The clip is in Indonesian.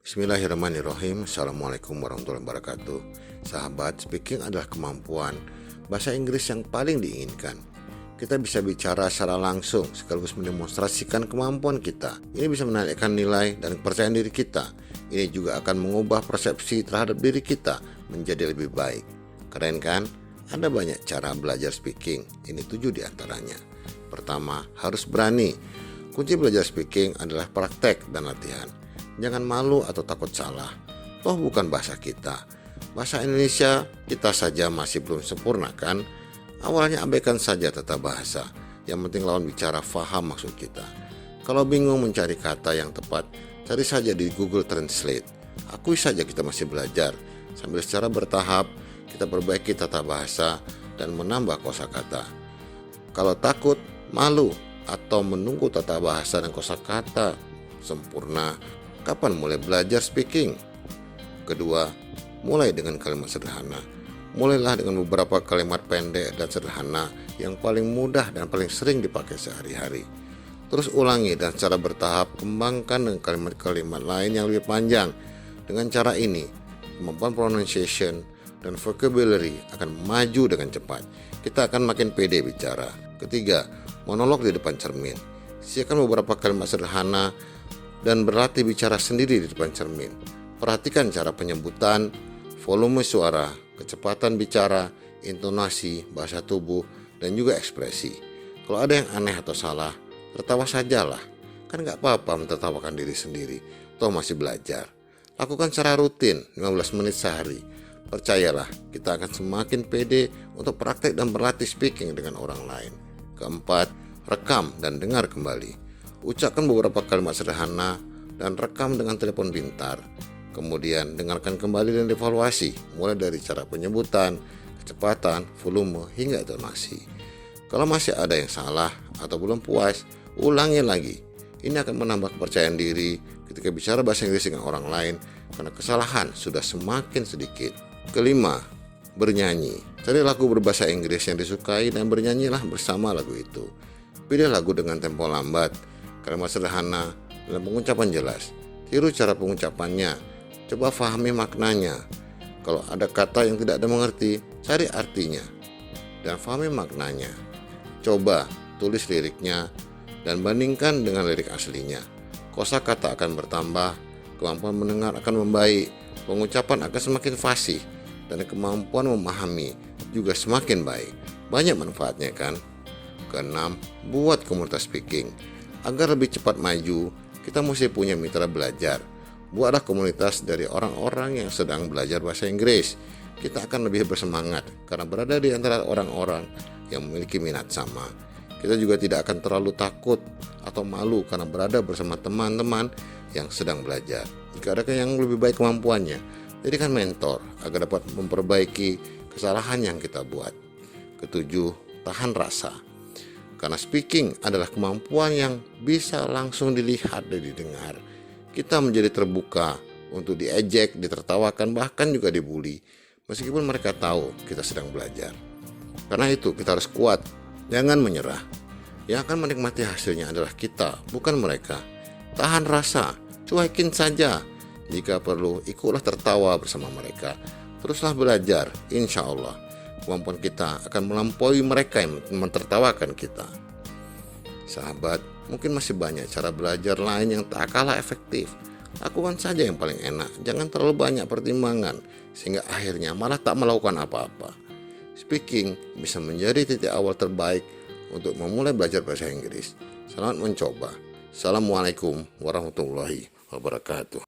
Bismillahirrahmanirrahim. Assalamualaikum warahmatullahi wabarakatuh. Sahabat, speaking adalah kemampuan bahasa Inggris yang paling diinginkan. Kita bisa bicara secara langsung sekaligus mendemonstrasikan kemampuan kita. Ini bisa menaikkan nilai dan kepercayaan diri kita. Ini juga akan mengubah persepsi terhadap diri kita menjadi lebih baik. Keren kan? Ada banyak cara belajar speaking. Ini 7 diantaranya. Pertama, harus berani. Kunci belajar speaking adalah praktek dan latihan. Jangan malu atau takut salah. Toh bukan bahasa kita. Bahasa Indonesia kita saja masih belum sempurna kan? Awalnya abaikan saja tata bahasa. Yang penting lawan bicara faham maksud kita. Kalau bingung mencari kata yang tepat, cari saja di Google Translate. Akui saja kita masih belajar. Sambil secara bertahap kita perbaiki tata bahasa dan menambah kosakata. Kalau takut, malu, atau menunggu tata bahasa dan kosakata sempurna, kapan mulai belajar speaking? Kedua, mulai dengan kalimat sederhana. Mulailah dengan beberapa kalimat pendek dan sederhana yang paling mudah dan paling sering dipakai sehari-hari. Terus ulangi dan secara bertahap kembangkan dengan kalimat-kalimat lain yang lebih panjang. Dengan cara ini, kemampuan pronunciation dan vocabulary akan maju dengan cepat. Kita akan makin pede bicara. Ketiga, monolog di depan cermin. Siapkan beberapa kalimat sederhana dan berlatih bicara sendiri di depan cermin. Perhatikan cara penyebutan, volume suara, kecepatan bicara, intonasi, bahasa tubuh, dan juga ekspresi. Kalau ada yang aneh atau salah, tertawa sajalah. Kan gak apa-apa mentertawakan diri sendiri, toh masih belajar. Lakukan secara rutin, 15 menit sehari. Percayalah, kita akan semakin pede untuk praktek dan berlatih speaking dengan orang lain. Keempat, rekam dan dengar kembali. Ucapkan beberapa kalimat sederhana dan rekam dengan telepon pintar. Kemudian dengarkan kembali dan evaluasi, mulai dari cara penyebutan, kecepatan, volume, hingga intonasi. Kalau masih ada yang salah atau belum puas, ulangi lagi. Ini akan menambah kepercayaan diri ketika bicara bahasa Inggris dengan orang lain karena kesalahan sudah semakin sedikit. Kelima, bernyanyi. Cari lagu berbahasa Inggris yang disukai dan bernyanyilah bersama lagu itu. Pilih lagu dengan tempo lambat, kalimat sederhana, dan pengucapan jelas. Tiru cara pengucapannya, coba fahami maknanya. Kalau ada kata yang tidak ada mengerti, cari artinya dan fahami maknanya. Coba tulis liriknya dan bandingkan dengan lirik aslinya. Kosakata akan bertambah, kemampuan mendengar akan membaik, pengucapan akan semakin fasih, dan kemampuan memahami juga semakin baik. Banyak manfaatnya kan? Keenam, buat komunitas speaking. Agar lebih cepat maju, kita mesti punya mitra belajar. Buatlah komunitas dari orang-orang yang sedang belajar bahasa Inggris. Kita akan lebih bersemangat karena berada di antara orang-orang yang memiliki minat sama. Kita juga tidak akan terlalu takut atau malu karena berada bersama teman-teman yang sedang belajar. Jika ada yang lebih baik kemampuannya, jadikan mentor agar dapat memperbaiki kesalahan yang kita buat. Ketujuh, tahan rasa. Karena speaking adalah kemampuan yang bisa langsung dilihat dan didengar. Kita menjadi terbuka untuk diejek, ditertawakan, bahkan juga dibully. Meskipun mereka tahu kita sedang belajar. Karena itu kita harus kuat, jangan menyerah. Yang akan menikmati hasilnya adalah kita, bukan mereka. Tahan rasa, cuekin saja. Jika perlu, ikutlah tertawa bersama mereka. Teruslah belajar, insya Allah. Kemampuan kita akan melampaui mereka yang mentertawakan kita. Sahabat, mungkin masih banyak cara belajar lain yang tak kalah efektif. Lakukan saja yang paling enak, jangan terlalu banyak pertimbangan, sehingga akhirnya malah tak melakukan apa-apa. Speaking bisa menjadi titik awal terbaik untuk memulai belajar bahasa Inggris. Selamat mencoba. Assalamualaikum warahmatullahi wabarakatuh.